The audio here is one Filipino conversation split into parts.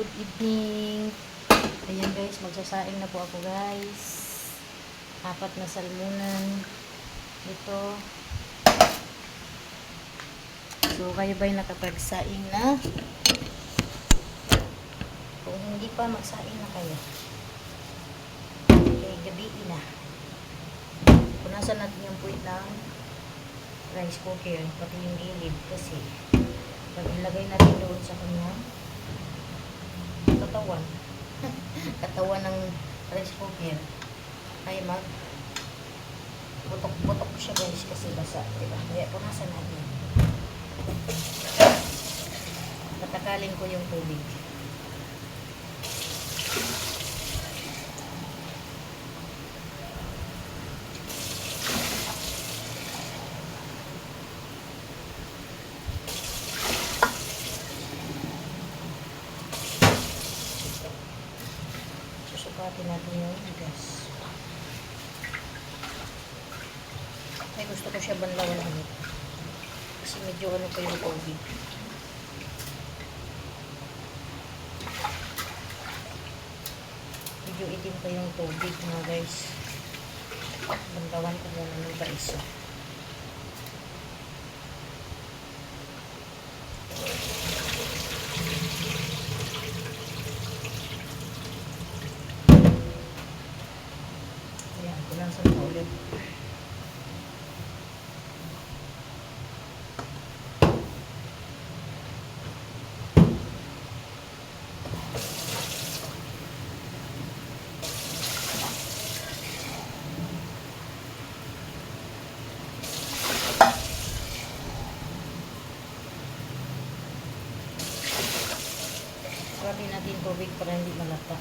good evening. Ayan guys, magsasaing na po ako guys. 4 na salmunan. Ito. So, kayo ba'y nakapagsaing na? Kung hindi pa, magsaing na kayo. Okay, gabiin na. Punasan natin yung puwit ng rice cooker, pati yung gilid kasi pag ilagay natin doon sa kanyang katawan ng rice cooker ay mag butok-butok siya guys kasi basa, diba? Kaya punasan natin. Tatakalin ko yung tubig. Susukatin natin yung gas. Ay, gusto ko siya banlawan kasi medyo ano pa yung tubig. Medyo itim pa yung tubig mga guys. Banlawan ko muna ng guys. Ayan, punasan pa ulit. Sarapin natin tubig para hindi malata.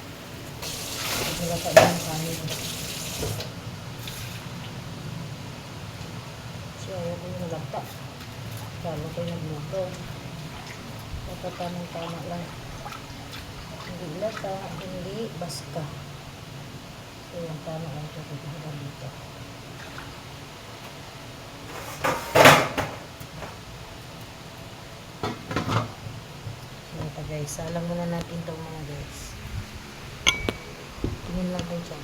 Malata yung kanin. So, ayaw ko yung malata. Lalo ko yung luto. Dapat tamang-tama lang. Hindi lata, hindi baska. So, yung tama lang ito hanggang dito. Guys, salang muna natin itong mga guys. Tingin lang tayo dyan.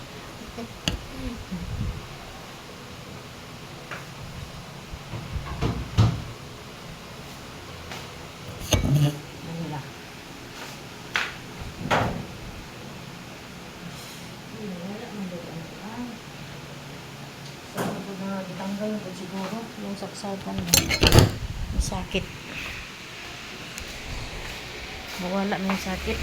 Ano lang. Wala man doon. Saan ko na itanggal ko siguro yung saksakan mo. Masakit. Nawala na yung sakit.